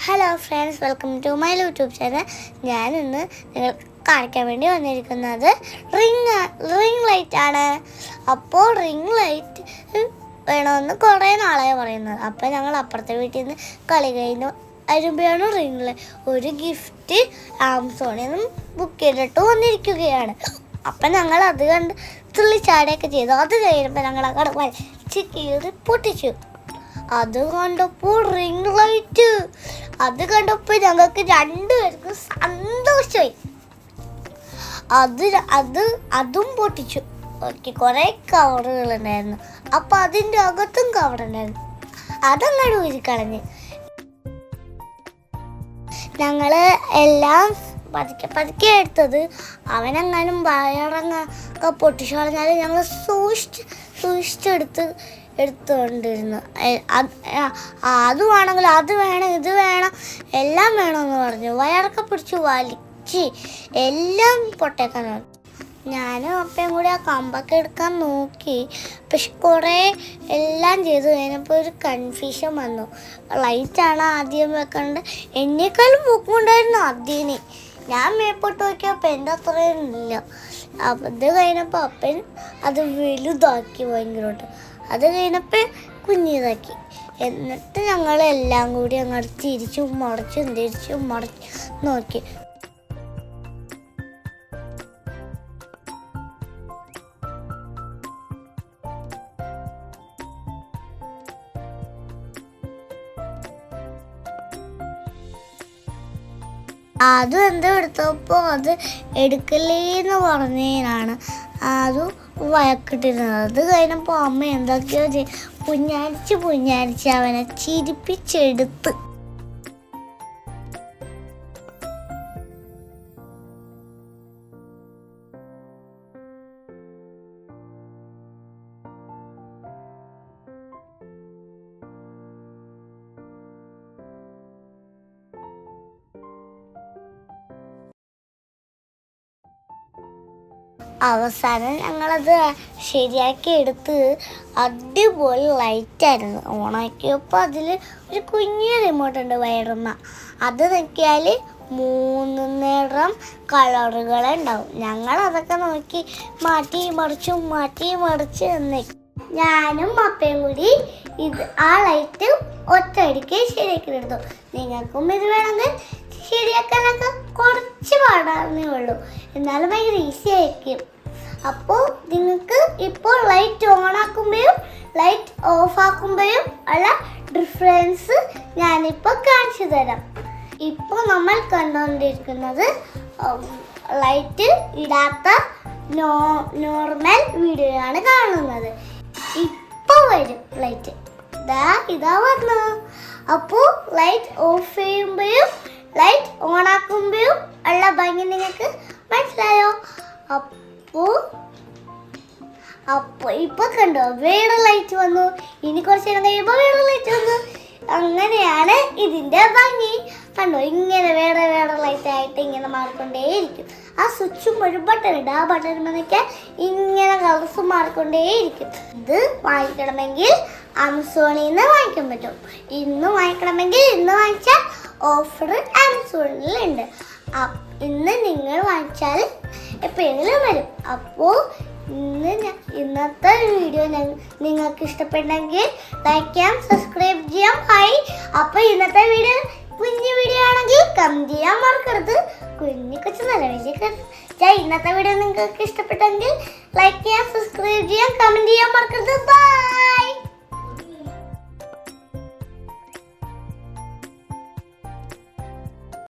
Hello friends, welcome to my YouTube channel. ഞാനിന്ന് നിങ്ങൾ കാണിക്കാൻ വേണ്ടി വന്നിരിക്കുന്നത് റിംഗ് ലൈറ്റ് ആണ്. അപ്പോൾ റിംഗ് ലൈറ്റ് വേണമെന്ന് കുറേ നാളായി പറയുന്നത്. അപ്പോൾ ഞങ്ങൾ അപ്പുറത്തെ വീട്ടിൽ നിന്ന് കളി കഴിഞ്ഞു വരുമ്പോഴാണ് ഒരു ഗിഫ്റ്റ് ആമസോണിൽ നിന്നും ബുക്ക് ചെയ്തിട്ട് വന്നിരിക്കുകയാണ്. അപ്പം ഞങ്ങൾ അത് കണ്ട് തുള്ളിച്ചാടിയൊക്കെ ചെയ്തു. അത് കഴിഞ്ഞപ്പോൾ ഞങ്ങൾ അവിടെ വലിച്ച് കീറി പൊട്ടിച്ചു. അത് കണ്ടപ്പോൾ റിംഗ് ലൈറ്റ് ഞങ്ങൾക്ക് രണ്ടുപേർക്കും സന്തോഷമായി. അതും പൊട്ടിച്ചു. ഓക്കെ, കുറേ കവറുകളുണ്ടായിരുന്നു. അപ്പം അതിൻ്റെ അകത്തും കവറുണ്ടായിരുന്നു. അതങ്ങോട്ട് ഊരിക്കളഞ്ഞ് ഞങ്ങൾ എല്ലാം പതുക്കെ എടുത്തത്. അവനെങ്ങാനും വയറങ്ങൊക്കെ പൊട്ടിച്ചു കളഞ്ഞാൽ ഞങ്ങൾ എടുത്തുകൊണ്ടിരുന്നു. അതുവാണെങ്കിൽ അത് വേണം, ഇത് വേണം, എല്ലാം വേണമെന്ന് പറഞ്ഞു. വയറൊക്കെ പിടിച്ച് വലിച്ച് എല്ലാം പൊട്ടേക്കാൻ നോക്കി. ഞാനും അപ്പയും കൂടി ആ കമ്പൊക്കെ എടുക്കാൻ നോക്കി. പക്ഷെ കുറേ എല്ലാം ചെയ്തു കഴിഞ്ഞപ്പോൾ ഒരു കൺഫ്യൂഷൻ വന്നു. ലൈറ്റാണ് ആദ്യം വെക്കേണ്ടത്. എന്നേക്കാളും പൊക്കമുണ്ടായിരുന്നു അതിന്. ഞാൻ മേപ്പോട്ട് നോക്കിയപ്പോൾ എൻ്റെ അത്രയും ഇല്ല. അത് കഴിഞ്ഞപ്പോൾ അപ്പൻ അത് വലുതാക്കി ഭയങ്കരമായിട്ട്. അത് കഴിഞ്ഞപ്പോൾ കുഞ്ഞിതാക്കി. എന്നിട്ട് ഞങ്ങളെല്ലാം കൂടി അങ്ങോട്ട് തിരിച്ചും മറിച്ചും നോക്കി. അതും എന്തോ എടുത്തപ്പോൾ അത് എടുക്കല്ലേന്ന് പറഞ്ഞതിനാണ് അത് വഴക്കിട്ടിരുന്നത്. അത് കഴിഞ്ഞപ്പോൾ അമ്മ എന്തൊക്കെയോ പുഞ്ഞാരിച്ച് അവനെ ചിരിപ്പിച്ചെടുത്ത്. അവസാനം ഞങ്ങളത് ശരിയാക്കി എടുത്ത്. അടിപൊളി ലൈറ്റായിരുന്നു. ഓണാക്കിയപ്പോൾ അതിൽ ഒരു കുഞ്ഞു റിമോട്ടുണ്ട് വയറുന്ന. അത് നോക്കിയാൽ 3 നിറം കളറുകളുണ്ടാവും. ഞങ്ങളതൊക്കെ നോക്കി മാറ്റി മറിച്ച് ഞാനും അപ്പയും കൂടി ആ ലൈറ്റ് ഒറ്റയടിക്ക് ശരിയാക്കി എടുത്തു. നിങ്ങൾക്കും ഇത് വേണമെങ്കിൽ ശരിയാക്കാനൊക്കെ കുറച്ച് പാടാന്നേ ഉള്ളൂ, എന്നാലും ഭയങ്കര ഈസി ആയിരിക്കും. അപ്പോൾ നിങ്ങൾക്ക് ഇപ്പോൾ ലൈറ്റ് ഓൺ ആക്കുമ്പോഴും ലൈറ്റ് ഓഫ് ആക്കുമ്പോഴും ഉള്ള ഡിഫറൻസ് ഞാനിപ്പോൾ കാണിച്ചു തരാം. ഇപ്പോൾ നമ്മൾ കണ്ടുകൊണ്ടിരിക്കുന്നത് ലൈറ്റ് ഇടാത്ത നോർമൽ വീഡിയോ ആണ് കാണുന്നത്. ഇപ്പോൾ വരും ലൈറ്റ്. ഇതാ വന്നു. അപ്പോൾ ലൈറ്റ് ഓഫ് ചെയ്യുമ്പോഴും ലൈറ്റ് ഓൺ ആക്കുമ്പോഴും ഉള്ള ഭംഗി നിങ്ങൾക്ക് മനസ്സിലായോ? അപ്പോൾ ഇപ്പൊ കണ്ടോ, വേറെ ലൈറ്റ് വന്നു. ഇനി കുറച്ച് നേരം കഴിയുമ്പോൾ വേറെ ലൈറ്റ് വന്നു. അങ്ങനെയാണ് ഇതിന്റെ ഭംഗി. കണ്ടോ, ഇങ്ങനെ വേറെ ലൈറ്റ് ആയിട്ട് ഇങ്ങനെ മാറിക്കൊണ്ടേയിരിക്കും. ആ സ്വിച്ചും ഒരു ബട്ടൺ ഉണ്ട്. ആ ബട്ടൺ നോക്കിയാൽ ഇങ്ങനെ കളർസ് മാറിക്കൊണ്ടേയിരിക്കും. ഇത് വാങ്ങിക്കണമെങ്കിൽ ആമസോണിൽ നിന്ന് വാങ്ങിക്കാൻ പറ്റും. ഇന്ന് വാങ്ങിക്കണമെങ്കിൽ ഇന്ന് വാങ്ങിച്ചാൽ ഓഫർ ആമസോണിലുണ്ട്. ഇന്ന് നിങ്ങൾ വാങ്ങിച്ചാൽ എപ്പോഴെങ്കിലും വരും. അപ്പോൾ ഇന്നത്തെ വീഡിയോ നിങ്ങൾക്ക് ഇഷ്ടപ്പെട്ടെങ്കിൽ ലൈക്ക് ചെയ്യാം, സബ്സ്ക്രൈബ് ചെയ്യാം. അപ്പോൾ ഇന്നത്തെ വീഡിയോ കുഞ്ഞു വീഡിയോ ആണെങ്കിൽ കമന്റ് ചെയ്യാൻ മറക്കരുത്. കൊച്ചു നല്ല വീഡിയോ. ഇന്നത്തെ വീഡിയോ നിങ്ങൾക്ക് ഇഷ്ടപ്പെട്ടെങ്കിൽ ലൈക്ക് ചെയ്യാം, സബ്സ്ക്രൈബ് ചെയ്യാം, കമന്റ് ചെയ്യാൻ മറക്കരുത്. ബൈ.